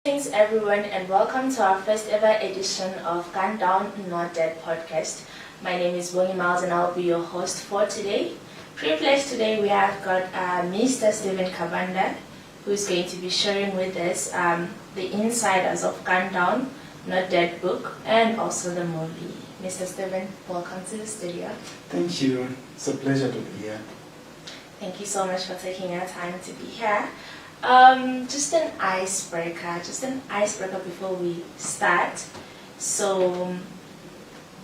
Greetings everyone and welcome to our first ever edition of Gun Down Not Dead podcast. My name is Bonnie Miles and I'll be your host for today. Privileged today we have got Mr. Stephen Kabanda, who is going to be sharing with us the insiders of Gun Down Not Dead book and also the movie. Mr. Stephen, welcome to the studio. Thank you. It's a pleasure to be here. Thank you so much for taking your time to be here. Just an icebreaker before we start. So,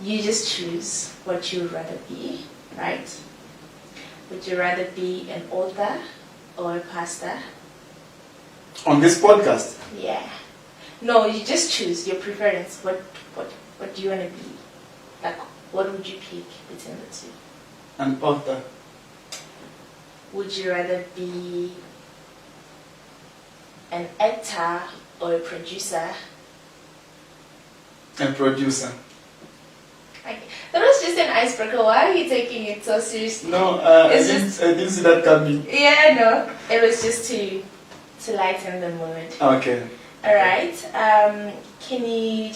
you just choose what you would rather be, right? Would you rather be an author or a pastor? On this podcast? Yeah. No, you just choose your preference. What do you want to be? Like, what would you pick between the two? An author. Would you rather be an actor or a producer? A producer. Okay. That was just an icebreaker. Why are you taking it so seriously? No, I didn't see that coming. Yeah, no. It was just to lighten the mood. Okay. Alright. Can you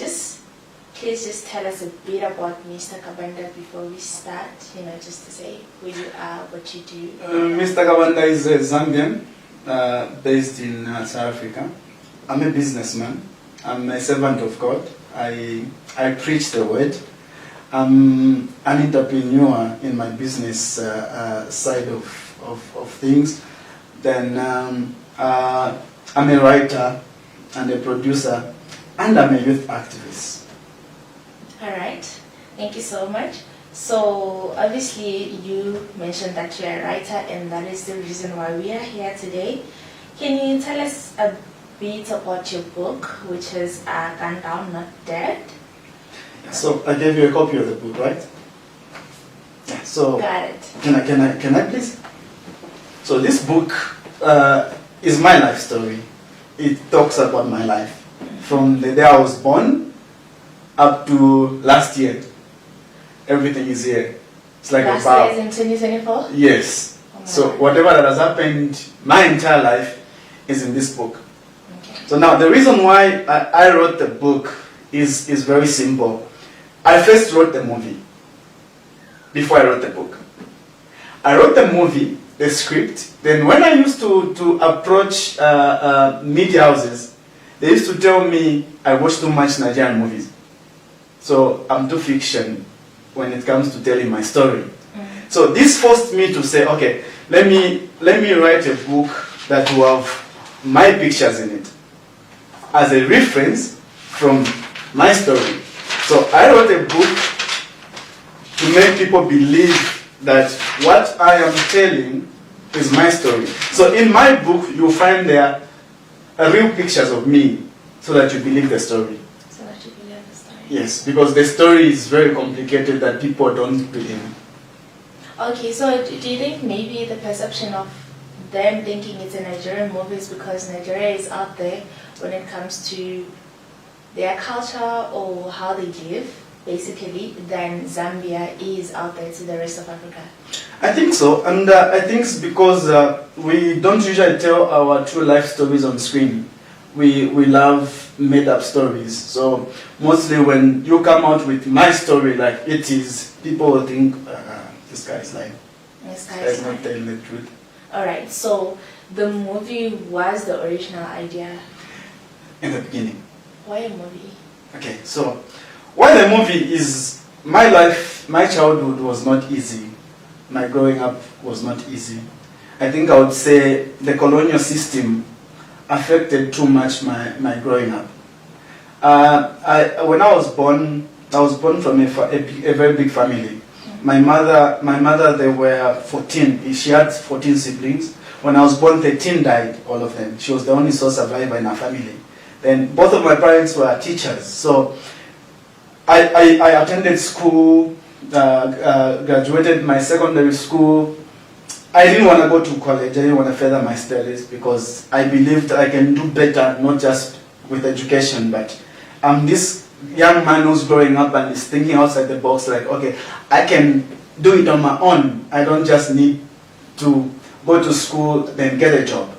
please just tell us a bit about Mr. Kabanda before we start? Just to say who you are, what you do. Mr. Kabanda is a Zambian, based in South Africa. I'm a businessman. I'm a servant of God. I preach the word. I'm an entrepreneur in my business side of things. Then I'm a writer and a producer, and I'm a youth activist. Alright, thank you so much. So obviously you mentioned that you're a writer and that is the reason why we are here today. Can you tell us a bit about your book, which is Gun Down Not Dead? So I gave you a copy of the book, right? Yeah. So got it. Can I please? So this book is my life story. It talks about my life from the day I was born up to last year. Everything is here. It's like last a bow. year is in 2024? Yes. So whatever that has happened my entire life is in this book. Okay. So now the reason why I wrote the book is very simple. I first wrote the movie before I wrote the book. I wrote the movie, the script. Then when I used to approach media houses, they used to tell me I watch too much Nigerian movies. So I'm too fiction when it comes to telling my story. So this forced me to say, okay, let me write a book that will have my pictures in it as a reference from my story. So I wrote a book to make people believe that what I am telling is my story. So in my book, you'll find there real pictures of me so that you believe the story. So that you believe the story. Yes, because the story is very complicated that people don't believe. Okay, so do you think maybe the perception of them thinking it's a Nigerian movie is because Nigeria is out there when it comes to their culture or how they live, basically, than Zambia is out there to the rest of Africa? I think so, and I think it's because we don't usually tell our true life stories on screen. We love made-up stories. So mostly when you come out with my story like it is, people will think, this guy is lying. This This guy is not telling the truth. Alright, so the movie was the original idea. In the beginning. Why a movie? Okay, so why the movie is my life, my childhood was not easy. My growing up was not easy. I think I would say the colonial system affected too much my growing up. When I was born from a very big family. My mother, they were 14. She had 14 siblings. When I was born, 13 died, all of them. She was the only sole survivor in her family. Then both of my parents were teachers. So I attended school, graduated my secondary school. I didn't want to go to college. I didn't want to further my studies because I believed I can do better, not just with education, but I'm this young man who's growing up and is thinking outside the box, like, okay, I can do it on my own. I don't just need to go to school, then get a job.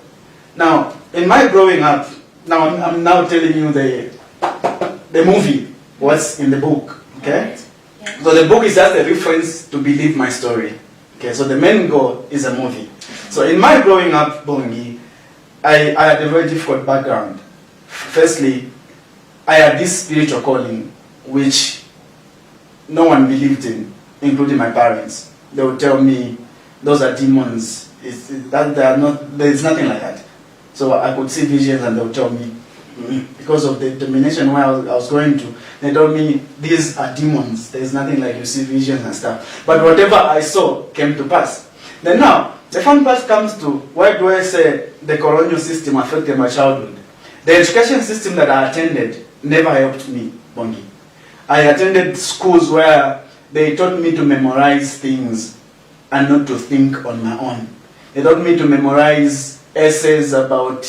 Now, in my growing up, Now I'm now telling you the movie, what's in the book. Okay? Right. Yeah. So the book is just a reference to believe my story. Okay, so the main goal is a movie. So in my growing up, Bongi, I had a very difficult background. Firstly, I had this spiritual calling which no one believed in, including my parents. They would tell me, those are demons. There's nothing like that. So I could see visions and they would tell me, because of the determination where I was going to, they told me, these are demons. There's nothing like you see visions and stuff. But whatever I saw came to pass. Then now, the fun part comes to, why do I say the colonial system affected my childhood? The education system that I attended never helped me, Bongi. I attended schools where they taught me to memorize things and not to think on my own. They taught me to memorize essays about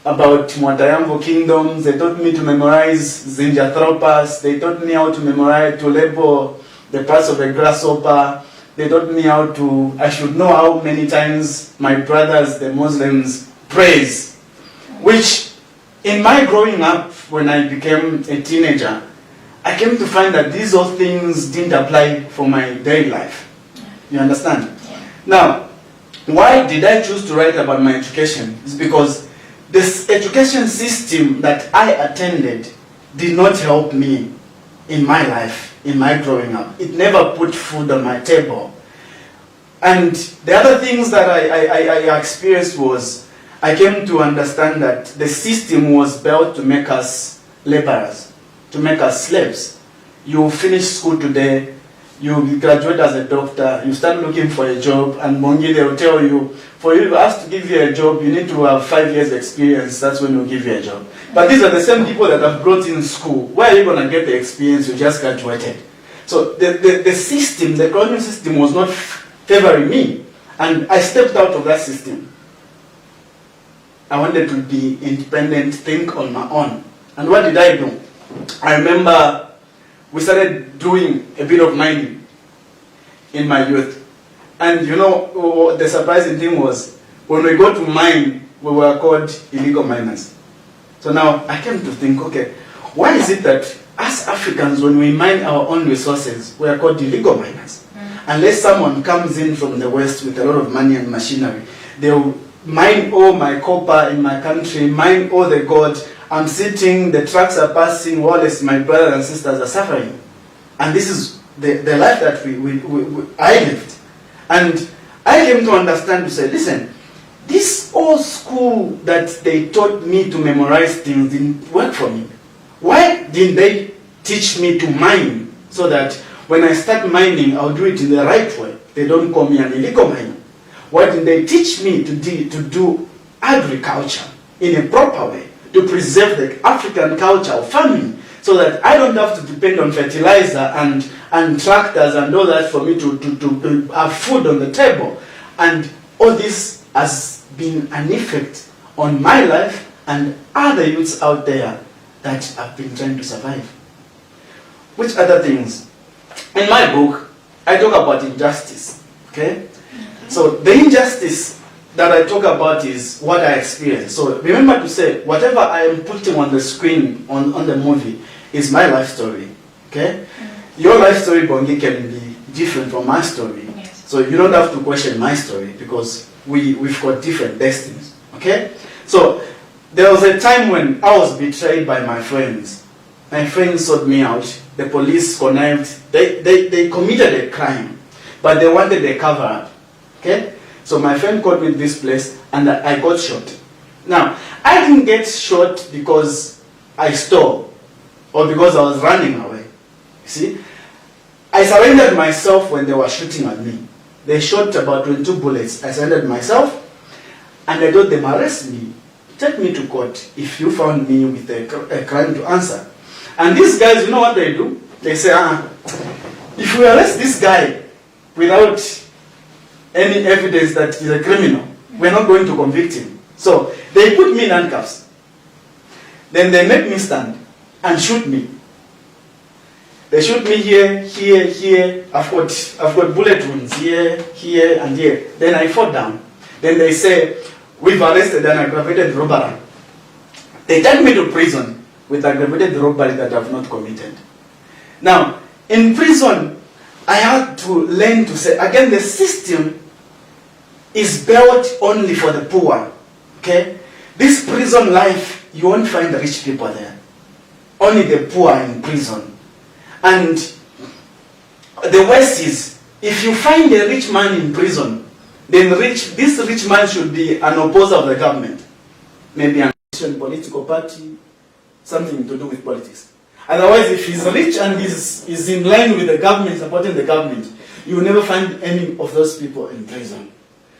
Mwatayambo kingdoms. They taught me to memorize Zinjanthropus. They taught me how to memorize, to label the parts of a grasshopper. They taught me I should know how many times my brothers, the Muslims, praise. Which, in my growing up, when I became a teenager, I came to find that these all things didn't apply for my daily life. You understand? Yeah. Now, why did I choose to write about my education? It's because this education system that I attended did not help me in my life, in my growing up. It never put food on my table. And the other things that I experienced was, I came to understand that the system was built to make us laborers, to make us slaves. You finish school today, you graduate as a doctor, you start looking for a job, and Bongi, they will tell you, for us to give you a job, you need to have 5 years experience, that's when we'll give you a job. But these are the same people that have brought in school. Where are you going to get the experience? You just graduated. So the system, the colonial system was not favoring me, and I stepped out of that system. I wanted to be independent, think on my own. And what did I do? I remember we started doing a bit of mining in my youth. And you know, the surprising thing was, when we go to mine, we were called illegal miners. So now I came to think, okay, why is it that us Africans, when we mine our own resources, we are called illegal miners? Unless someone comes in from the West with a lot of money and machinery, they'll mine all my copper in my country, mine all the gold. I'm sitting, the trucks are passing, whilst my brothers and sisters are suffering. And this is the life that I lived. And I came to understand, to say, listen, this old school that they taught me to memorize things didn't work for me. Why didn't they teach me to mine so that when I start mining, I'll do it in the right way? They don't call me an illegal miner. Why didn't they teach me to do agriculture in a proper way, to preserve the African culture of farming, so that I don't have to depend on fertilizer and tractors and all that for me to have food on the table? And all this has been an effect on my life and other youths out there that have been trying to survive. Which other things? In my book, I talk about injustice. Okay? So the injustice that I talk about is what I experienced. So remember to say, whatever I am putting on the screen, on the movie, is my life story. Okay? Your life story, Bongi, can be different from my story. Yes. So you don't have to question my story, because we've got different destinies. Okay? So there was a time when I was betrayed by my friends. My friends sought me out. The police connived. They committed a crime, but they wanted a cover-up. Okay? So my friend called me to this place, and I got shot. Now, I didn't get shot because I stole or because I was running away. You see? I surrendered myself when they were shooting at me. They shot about 22 bullets. I surrendered myself, and I told them, arrest me, take me to court if you found me with a crime to answer. And these guys, you know what they do? They say, if we arrest this guy without any evidence that he's a criminal, we're not going to convict him. So they put me in handcuffs. Then they make me stand and shoot me. They shoot me here, here, here. I've got bullet wounds here, here, and here. Then I fall down. Then they say, we've arrested an aggravated robbery. They take me to prison with aggravated robbery that I have not committed. Now, in prison, I had to learn to say, again, the system is built only for the poor. Okay? This prison life, you won't find rich people there. Only the poor are in prison. And the worst is, if you find a rich man in prison, then this rich man should be an opposer of the government. Maybe an political party, something to do with politics. Otherwise, if he's rich and is in line with the government, supporting the government, you will never find any of those people in prison.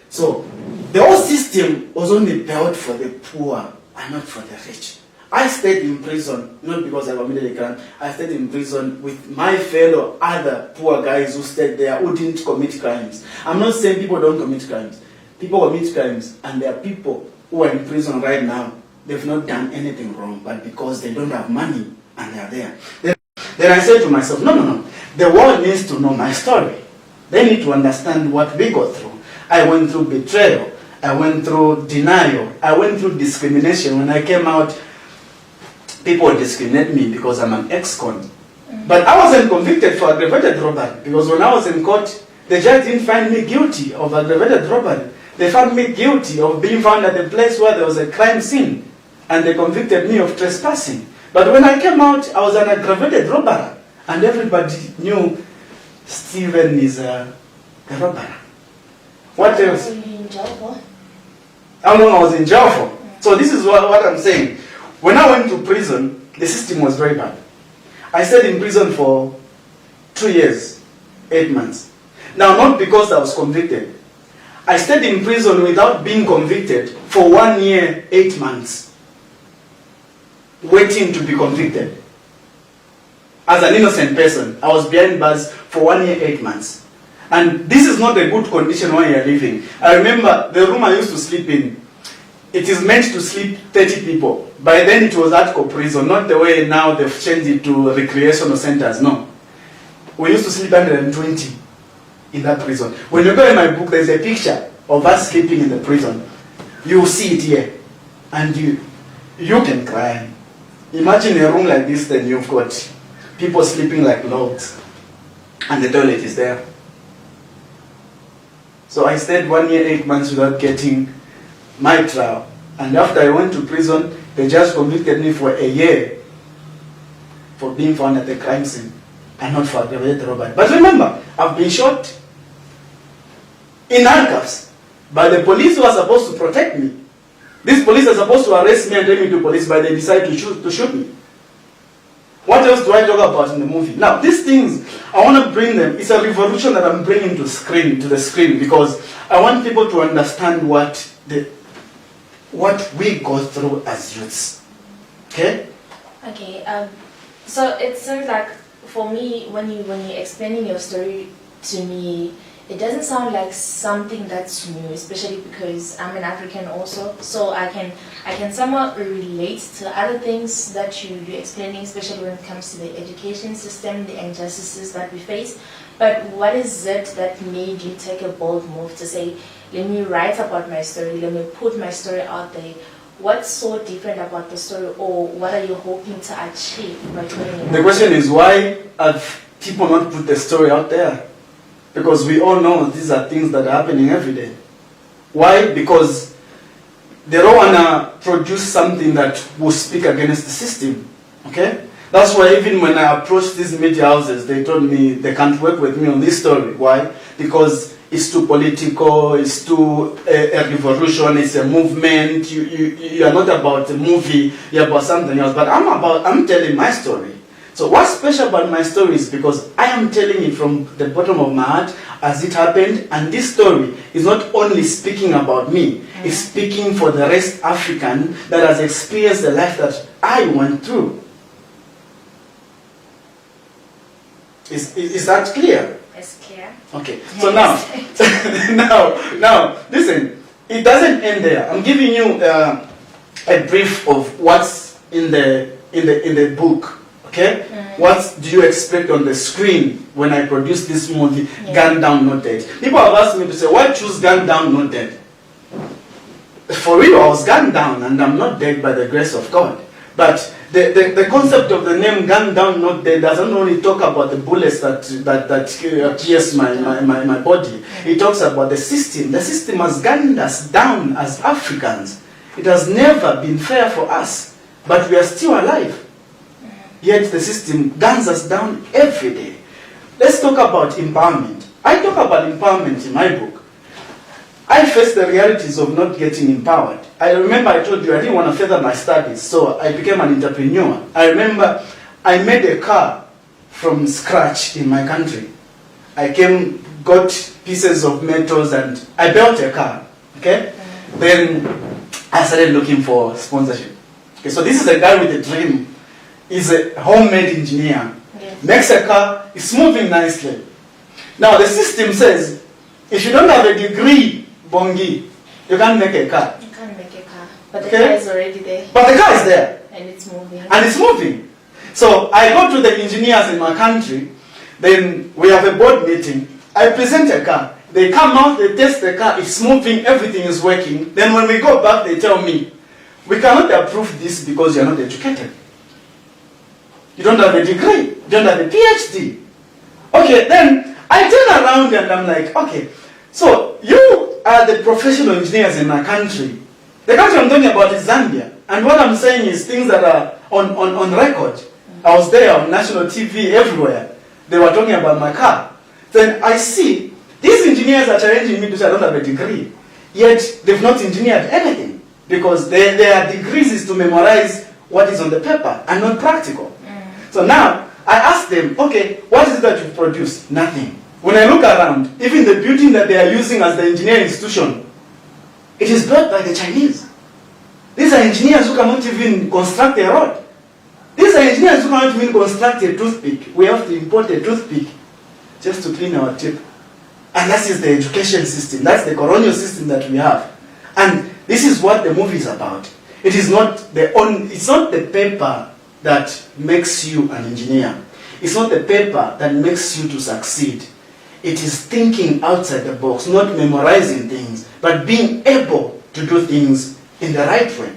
So, the whole system was only built for the poor and not for the rich. I stayed in prison, not because I committed a crime, I stayed in prison with my fellow other poor guys who stayed there who didn't commit crimes. I'm not saying people don't commit crimes. People commit crimes, and there are people who are in prison right now. They've not done anything wrong, but because they don't have money and they are there. Then I said to myself, no. The world needs to know my story. They need to understand what we go through. I went through betrayal. I went through denial. I went through discrimination. When I came out, people discriminate me because I'm an ex-con. But I wasn't convicted for aggravated robbery, because when I was in court, the judge didn't find me guilty of aggravated robbery. They found me guilty of being found at a place where there was a crime scene, and they convicted me of trespassing. But when I came out, I was an aggravated robber, and everybody knew Stephen is a robber. What else? Were you in jail for? How long I was in jail for? So this is what I'm saying. When I went to prison, the system was very bad. I stayed in prison for 2 years, 8 months. Now, not because I was convicted. I stayed in prison without being convicted for 1 year, 8 months, waiting to be convicted. As an innocent person, I was behind bars for 1 year, 8 months. And this is not a good condition when you're living. I remember the room I used to sleep in, it is meant to sleep 30 people. By then it was hardcore prison, not the way now they've changed it to recreational centers, no. We used to sleep 120 in that prison. When you go in my book, there's a picture of us sleeping in the prison. You will see it here. And you can cry. Imagine a room like this, then you've got people sleeping like logs. And the toilet is there. So I stayed 1 year, 8 months without getting my trial. And after I went to prison, they just convicted me for a year for being found at the crime scene and not for aggravated robbery. But remember, I've been shot in handcuffs by the police who are supposed to protect me. These police are supposed to arrest me and take me to police, but they decide to shoot me. What else do I talk about in the movie? Now, these things, I want to bring them. It's a revolution that I'm bringing to the screen, because I want people to understand what we go through as youths. Okay? Okay. So it seems like, for me, when you're explaining your story to me, it doesn't sound like something that's new, especially because I'm an African also. So I can somewhat relate to other things that you're explaining, especially when it comes to the education system, the injustices that we face. But what is it that made you take a bold move to say, let me write about my story, let me put my story out there? What's so different about the story, or what are you hoping to achieve by putting it out? The question is, why have people not put the story out there? Because we all know these are things that are happening every day. Why? Because they don't want to produce something that will speak against the system. Okay? That's why even when I approached these media houses, they told me they can't work with me on this story. Why? Because it's too political, it's too a revolution, it's a movement. You are not about a movie, you're about something else. But I'm telling my story. So what's special about my story is because I am telling it from the bottom of my heart as it happened, and this story is not only speaking about me, it's speaking for the rest African that has experienced the life that I went through. Is that clear? It's clear. Okay. So now, listen. It doesn't end there. I'm giving you a brief of what's in the book. Okay? What do you expect on the screen when I produce this movie, Gunned Down Not Dead? People have asked me to say, why choose Gunned Down Not Dead? for real, I was gunned down, and I'm not dead by the grace of God. But the concept of the name "gunned down, not dead" doesn't only talk about the bullets that pierce my body. It talks about the system. The system has gunned us down as Africans. It has never been fair for us, but we are still alive. Yet the system guns us down every day. Let's talk about empowerment. I talk about empowerment in my book. I faced the realities of not getting empowered. I remember I told you I didn't want to further my studies, so I became an entrepreneur. I remember I made a car from scratch in my country. I got pieces of metals and I built a car. Okay? Then I started looking for sponsorship. Okay, so this is a guy with a dream. He's a homemade engineer. Yes. Makes a car, it's moving nicely. Now the system says, if you don't have a degree, Bongi, you can't make a car. You can't make a car. But the car is already there. But the car is there. And it's moving. And it's moving. So I go to the engineers in my country, then we have a board meeting. I present a car. They come out, they test the car, it's moving, everything is working. Then when we go back, they tell me, we cannot approve this because you're not educated. You don't have a degree. You don't have a PhD. Okay, then I turn around and I'm like, okay, so you are the professional engineers in my country. The country I'm talking about is Zambia. And what I'm saying is things that are on record. I was there on national TV everywhere. They were talking about my car. Then I see these engineers are challenging me to say I don't have a degree. Yet they've not engineered anything. Because their degrees is to memorize what is on the paper and not practical. So now, I ask them, okay, what is it that you've produced? Nothing. When I look around, even the building that they are using as the engineering institution, it is built by the Chinese. These are engineers who cannot even construct a road. These are engineers who cannot even construct a toothpick. We have to import a toothpick just to clean our teeth. And that is the education system. That's the colonial system that we have. And this is what the movie is about. It is not it's not the paper that makes you an engineer. It's not the paper that makes you to succeed. It is thinking outside the box, not memorizing things, but being able to do things in the right way.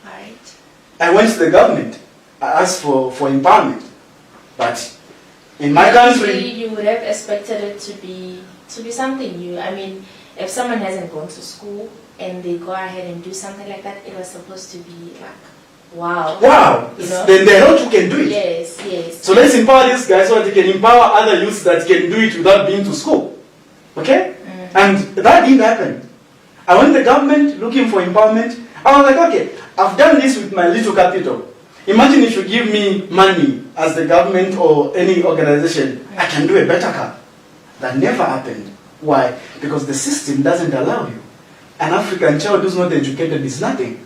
Right. I went to the government. I asked for empowerment. But in my country, you would have expected it to be something new. I mean, if someone hasn't gone to school and they go ahead and do something like that, it was supposed to be like, wow. Wow! You know? Then they know who can do it. Yes, yes. So let's empower these guys so that they can empower other youths that can do it without being to school. Okay? And that didn't happen. I went to the government looking for empowerment. I was like, okay, I've done this with my little capital. Imagine if you give me money as the government or any organization, I can do a better car. That never happened. Why? Because the system doesn't allow you. An African child who's not educated is nothing.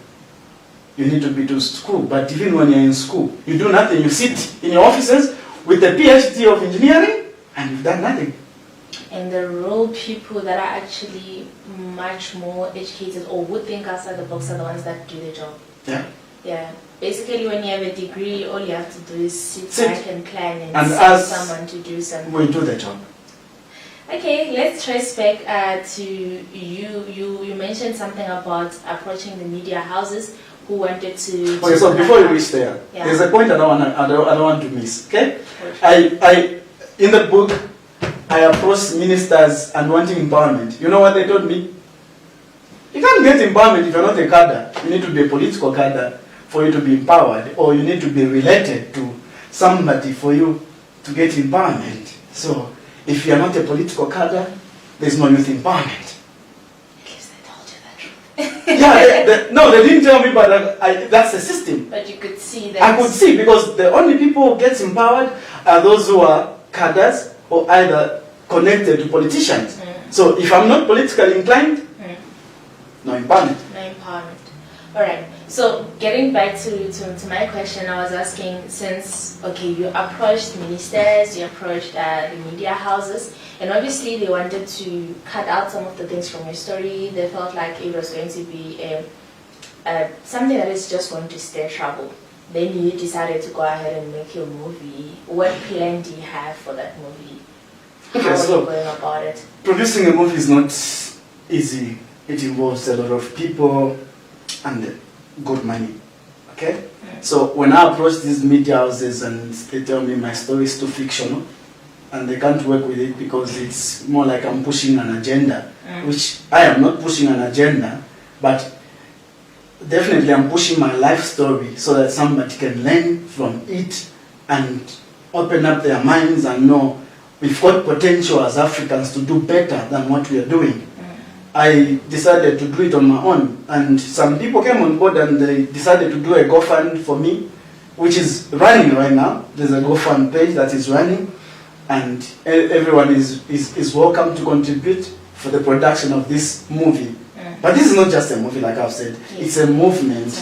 You need to be to school, but even when you're in school, you do nothing. You sit in your offices with a PhD of engineering, and you've done nothing. And the real people that are actually much more educated or would think outside the box are the ones that do the job. Yeah. Yeah. Basically, when you have a degree, all you have to do is sit back and plan and ask someone to do something. We do the job. Okay, let's trace back to you. You mentioned something about approaching the media houses who wanted to. Okay, so before you reach there, there's a point I don't want to miss. Okay, I in the book I approached ministers and wanting empowerment. You know what they told me? You can't get empowerment if you're not a cadre. You need to be a political cadre for you to be empowered, or you need to be related to somebody for you to get empowerment. So if you're not a political cadre, there's no youth empowerment. At least they told you the truth. Yeah, no, they didn't tell me, but that's the system. But you could see that. I could see, because the only people who get empowered are those who are cadres or either connected to politicians. So if I'm not politically inclined, no empowerment. No empowerment. All right. So getting back to my question, I was asking, since, okay, you approached ministers, you approached the media houses, and obviously they wanted to cut out some of the things from your story. They felt like it was going to be something that is just going to stir trouble. Then you decided to go ahead and make your movie. What plan do you have for that movie? Okay, How are so you going about it? producing a movie is not easy. It involves a lot of people and good money. Okay? So when I approach these media houses and they tell me my story is too fictional and they can't work with it because it's more like I'm pushing an agenda, which I am not pushing an agenda, but definitely I'm pushing my life story so that somebody can learn from it and open up their minds and know we've got potential as Africans to do better than what we are doing. I decided to do it on my own, and some people came on board and they decided to do a GoFund for me, which is running right now. There's a GoFund page that is running, and everyone is welcome to contribute for the production of this movie. But this is not just a movie, like I've said. It's a movement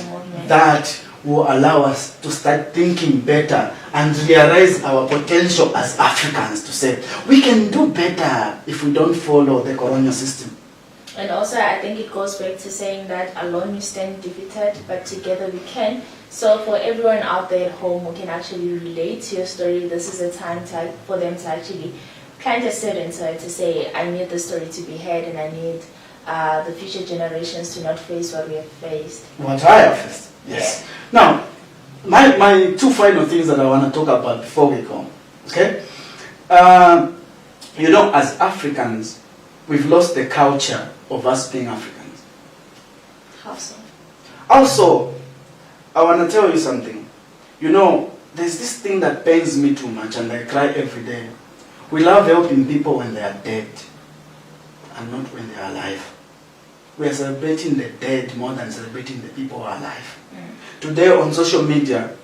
that will allow us to start thinking better and realize our potential as Africans to say, we can do better if we don't follow the colonial system. And also, I think it goes back to saying that alone you stand defeated, but together we can. So for everyone out there at home who can actually relate to your story, this is a time for them to actually plant a seed into it, to say, I need the story to be heard, and I need the future generations to not face what we have faced. What I have faced, yes. Yeah. Now, my two final things that I want to talk about before we go, okay? You know, as Africans, we've lost the culture of us being Africans. How so? Also, I want to tell you something. You know, there's this thing that pains me too much and I cry every day. We love helping people when they are dead and not when they are alive. We are celebrating the dead more than celebrating the people who are alive. Today on social media,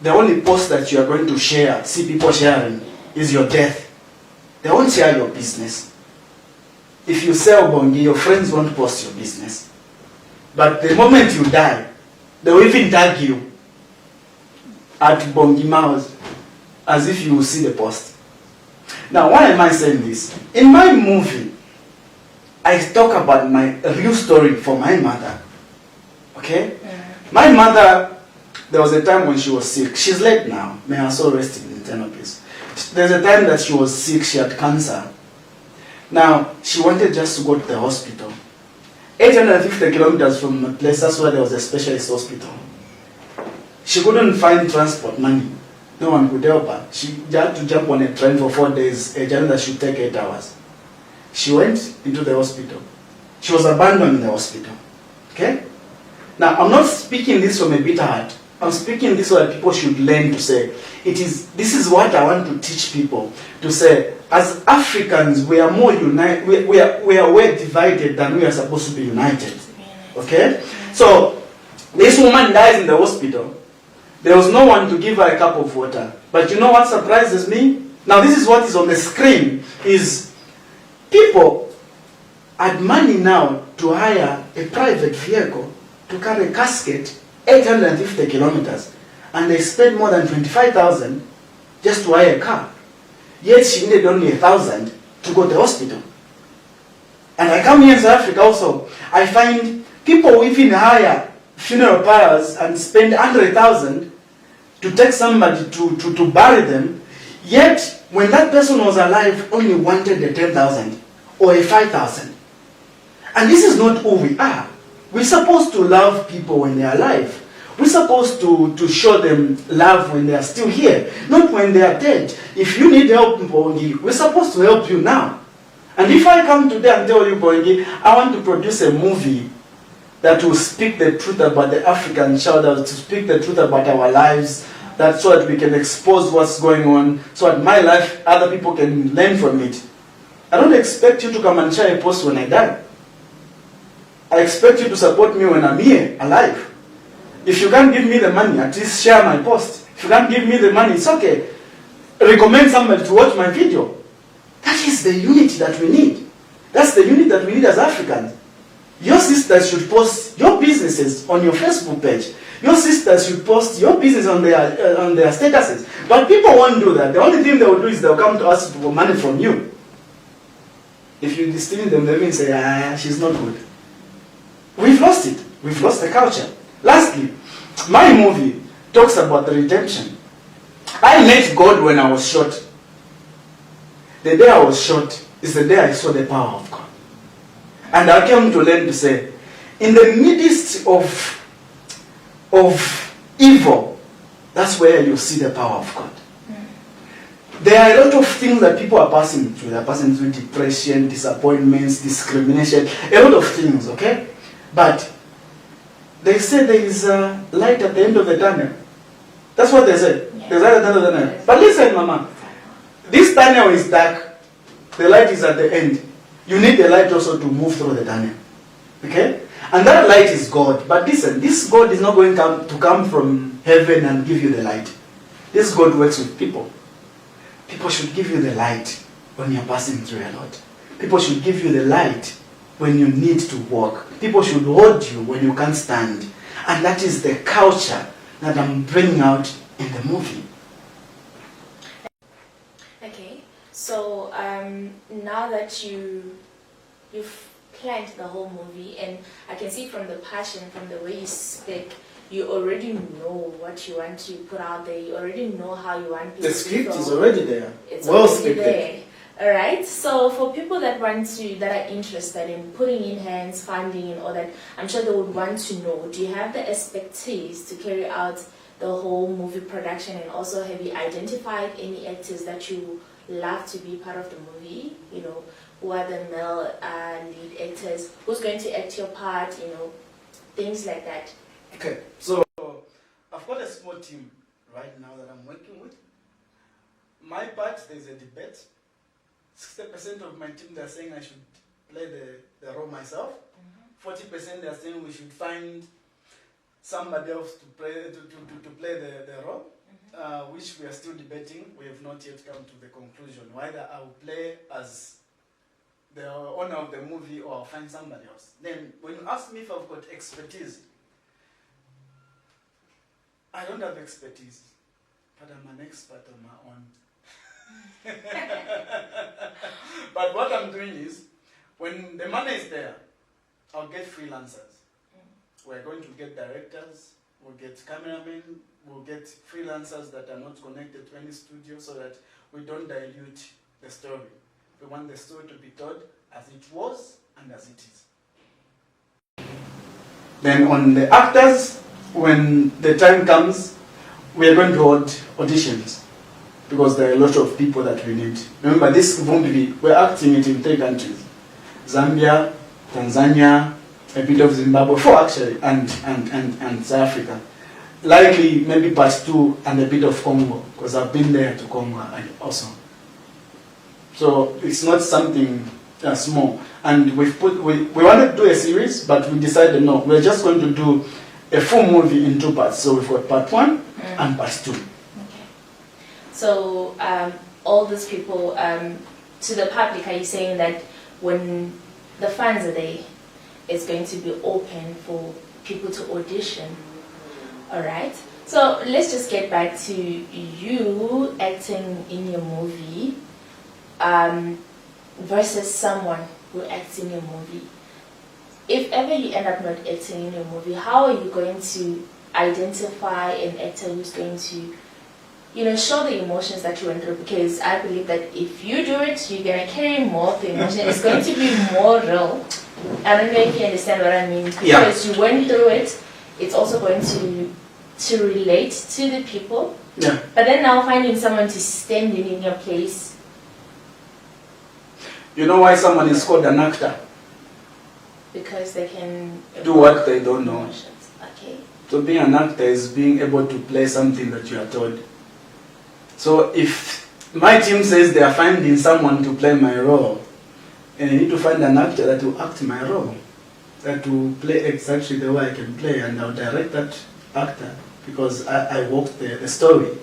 the only post that you are going to share, see people sharing, is your death. They won't share your business. If you sell bongi, your friends won't post your business. But the moment you die, they will even tag you at Bongi Mouse as if you will see the post. Now, why am I saying this? In my movie, I talk about my real story for my mother. Okay? My mother, there was a time when she was sick. She's late now. May her soul rest in eternal peace. There's a time that she was sick. She had cancer. Now, she wanted just to go to the hospital. 850 kilometers from the place, that's where there was a specialist hospital. She couldn't find transport money. No one could help her. She had to jump on a train for 4 days, a journey that should take 8 hours. She went into the hospital. She was abandoned in the hospital. Okay? Now, I'm not speaking this from a bitter heart. I'm speaking this so that people should learn to say, this is what I want to teach people, to say, as Africans, we are more united, we are divided than we are supposed to be united. Okay? So, this woman dies in the hospital. There was no one to give her a cup of water. But you know what surprises me? Now, this is what is on the screen, is people had money now to hire a private vehicle to carry a casket 850 kilometers, and they spent more than 25,000 just to hire a car. Yet she needed only 1,000 to go to the hospital. And I come here in South Africa also, I find people even hire funeral pyres and spend 100,000 to take somebody to bury them, yet when that person was alive only wanted a 10,000 or a 5,000. And this is not who we are. We're supposed to love people when they're alive. We're supposed to show them love when they are still here, not when they are dead. If you need help, Bongi, we're supposed to help you now. And if I come today and tell you, Bongi, I want to produce a movie that will speak the truth about the African child, to speak the truth about our lives, that so that we can expose what's going on, so that my life, other people can learn from it. I don't expect you to come and share a post when I die. I expect you to support me when I'm here, alive. If you can't give me the money, at least share my post. If you can't give me the money, it's okay. Recommend somebody to watch my video. That is the unity that we need. That's the unity that we need as Africans. Your sisters should post your businesses on your Facebook page. Your sisters should post your business on their statuses. But people won't do that. The only thing they will do is they'll come to ask for money from you. If you distinguish them, they will say, she's not good. We've lost it. We've lost the culture. Lastly, my movie talks about the redemption. I met God when I was shot. The day I was shot is the day I saw the power of God. And I came to learn to say, in the midst of evil, that's where you see the power of God. There are a lot of things that people are passing through. They're passing through depression, disappointments, discrimination, a lot of things, okay? But they say there is a light at the end of the tunnel. That's what they say. Yeah. There's light at the end of the tunnel. But listen, Mama, this tunnel is dark. The light is at the end. You need the light also to move through the tunnel. Okay? And that light is God. But listen, this God is not going to come from heaven and give you the light. This God works with people. People should give you the light when you're passing through a lot. People should give you the light when you need to walk. People should hold you when you can't stand. And that is the culture that I'm bringing out in the movie. Okay, so now that you've planned the whole movie, and I can see from the passion, from the way you speak, you already know what you want to put out there. You already know how you want people The to script feel. is already there. It's Well already scripted. there. All right. So for people that are interested in putting in hands, funding, and all that, I'm sure they would want to know: do you have the expertise to carry out the whole movie production, and also have you identified any actors that you love to be part of the movie? You know, who are the male lead actors? Who's going to act your part? You know, things like that. Okay, so I've got a small team right now that I'm working with. My part, there's a debate. 60% of my team, they're saying I should play the role myself. 40% they're saying we should find somebody else to play the role, which we are still debating. We have not yet come to the conclusion whether I will play as the owner of the movie or I'll find somebody else. Then when you ask me if I've got expertise, I don't have expertise, but I'm an expert on my own. But what I'm doing is, when the money is there, I'll get freelancers. We're going to get directors, we'll get cameramen, we'll get freelancers that are not connected to any studio so that we don't dilute the story. We want the story to be told as it was and as it is. Then on the actors, when the time comes, we are going to hold auditions because there are a lot of people that we need. Remember, this movie, we're acting it in 3 countries: Zambia, Tanzania, a bit of Zimbabwe, 4 actually, and South Africa. Likely, maybe part 2 and a bit of Congo, because I've been there to Congo also. So it's not something small. And we wanted to do a series, but we decided no, we're just going to do a full movie in 2 parts. So we've got part 1 and part 2. Okay. So all these people, to the public, are you saying that when the funds are there, it's going to be open for people to audition? All right. So let's just get back to you acting in your movie versus someone who acts in your movie. If ever you end up not acting in your movie, how are you going to identify an actor who's going to, you know, show the emotions that you went through? Because I believe that if you do it, you're going to carry more of the emotion. It's going to be more real. I don't know if you understand what I mean. Because you went through it, it's also going to relate to the people. Yeah. But then now finding someone to stand in your place. You know why someone is called an actor? Because they can Do what they don't know. emotions. Okay. So being an actor is being able to play something that you are told. So if my team says they are finding someone to play my role, and I need to find an actor that will act my role, that will play exactly the way I can play, and I'll direct that actor because I walked the story.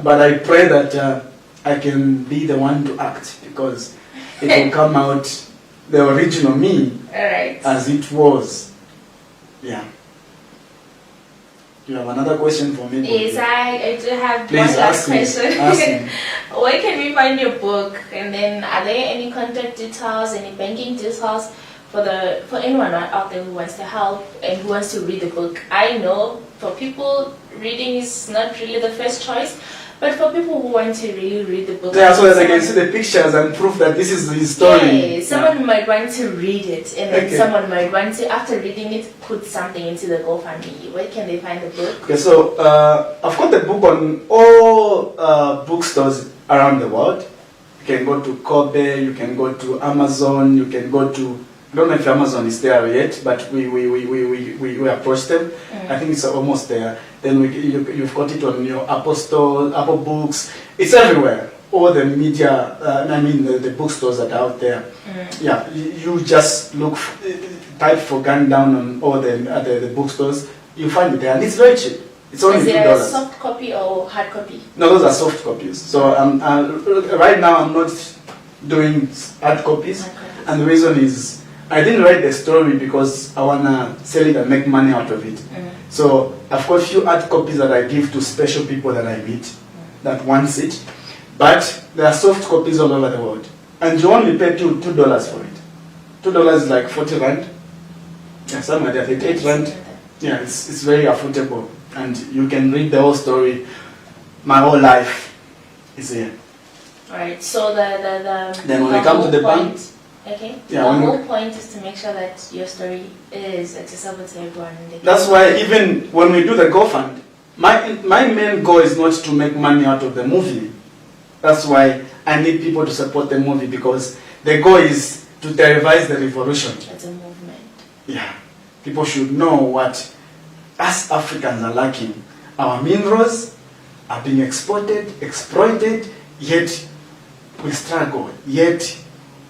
But I pray that I can be the one to act because it will come out the original me Alright. as it was. Yeah. You have another question for me? Yes, I do have Please one last ask me. question. Ask me. Where can we find your book? And then are there any contact details, any banking details for anyone out there who wants to help and who wants to read the book? I know for people, reading is not really the first choice, But for people who want to really read the book, Yeah, so that they can see the pictures and prove that this is his story. Yeah, someone might want to read it, and then Okay. someone might want to, after reading it, put something into the GoFundMe. Where can they find the book? Okay, so I've got the book on all bookstores around the world. You can go to Kobe, you can go to Amazon, you can go to, I don't know if Amazon is there yet, but we approached them. I think it's almost there. Then you've got it on your Apple Store, Apple Books. It's everywhere. All the media, the bookstores that are out there. Yeah, you just type for Gun Down on all the bookstores. You find it there, and it's very cheap. It's only Is it $2. a soft copy or hard copy? No, those are soft copies. So right now I'm not doing hard copies, Hard copies. and the reason is I didn't write the story because I wanna sell it and make money out of it. So I've got a few hard copies that I give to special people that I meet that wants it, but there are soft copies all over the world, and you only pay $2 for it. $2 is like 40 rand. Yeah, somewhere there, 38 rand. Yeah, it's very affordable, and you can read the whole story. My whole life is here. Alright, so the Then when we come to the whole bank, point, okay, Yeah, the when we- whole point is to make sure that your story is accessible to everyone. And they can- that's why even when we do the GoFund, my main goal is not to make money out of the movie. That's why I need people to support the movie, because the goal is to televise the revolution. It's a movement. Yeah, people should know what us Africans are lacking. Our minerals are being exported, exploited, yet we struggle, yet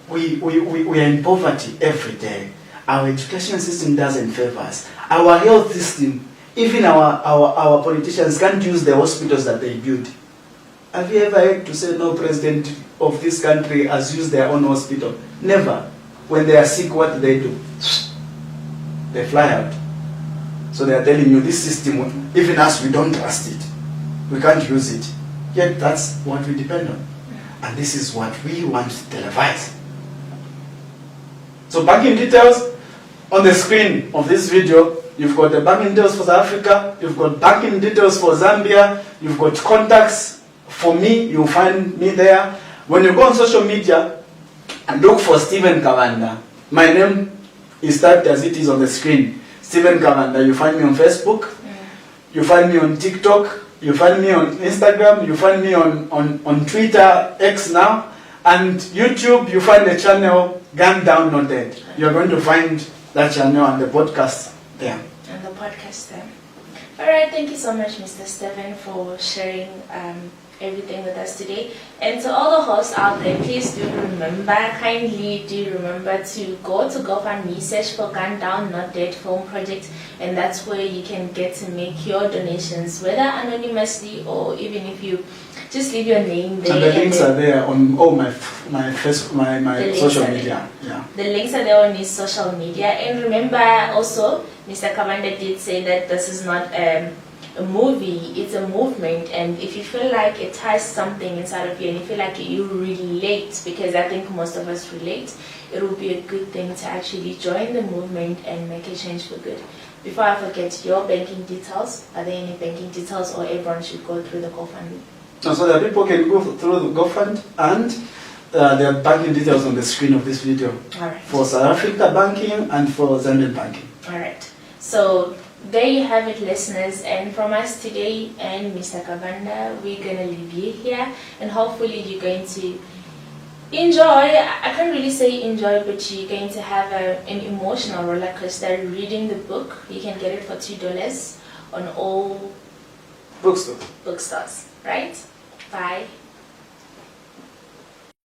we are in poverty every day. Our education system doesn't favor us. Our health system, even our politicians can't use the hospitals that they build. Have you ever heard to say no president of this country has used their own hospital? Never. When they are sick, what do? They fly out. So they are telling you this system, even us, we don't trust it. We can't use it. Yet that's what we depend on. And this is what we want to televise. So banking details on the screen of this video. You've got the banking details for South Africa. You've got banking details for Zambia. You've got contacts for me. You'll find me there. When you go on social media and look for Stephen Kavanda, my name is typed as it is on the screen. Stephen Kavanda. You find me on Facebook. You find me on TikTok. You find me on Instagram. You find me on Twitter, X now, and YouTube. You find the channel Gun Down Not Dead. You're going to find that channel and the podcast there. And the podcast there. Alright, thank you so much, Mr. Stephen, for sharing everything with us today. And to all the hosts out there, please do remember, kindly do remember to go to GoFundMe, search for Gun Down Not Dead Film Project, and that's where you can get to make your donations, whether anonymously or even if you just leave your name there. And the links are there on all my links social are media. Yeah. The links are there on his social media. And remember also, Mr. Kavanda did say that this is not a movie, it's a movement. And if you feel like it has something inside of you and you feel like you relate, because I think most of us relate, it will be a good thing to actually join the movement and make a change for good. Before I forget, your banking details, are there any banking details, or everyone should go through the GoFundMe? So that people can go through the GoFund, and there are banking details on the screen of this video. Alright. For South Africa banking and for Zambian banking. Alright. So there you have it, listeners, and from us today and Mr. Kavanda, we're going to leave you here, and hopefully you're going to enjoy. I can't really say enjoy, but you're going to have an emotional roller coaster reading the book. You can get it for $2 on all Bookstore. bookstores, right? Bye.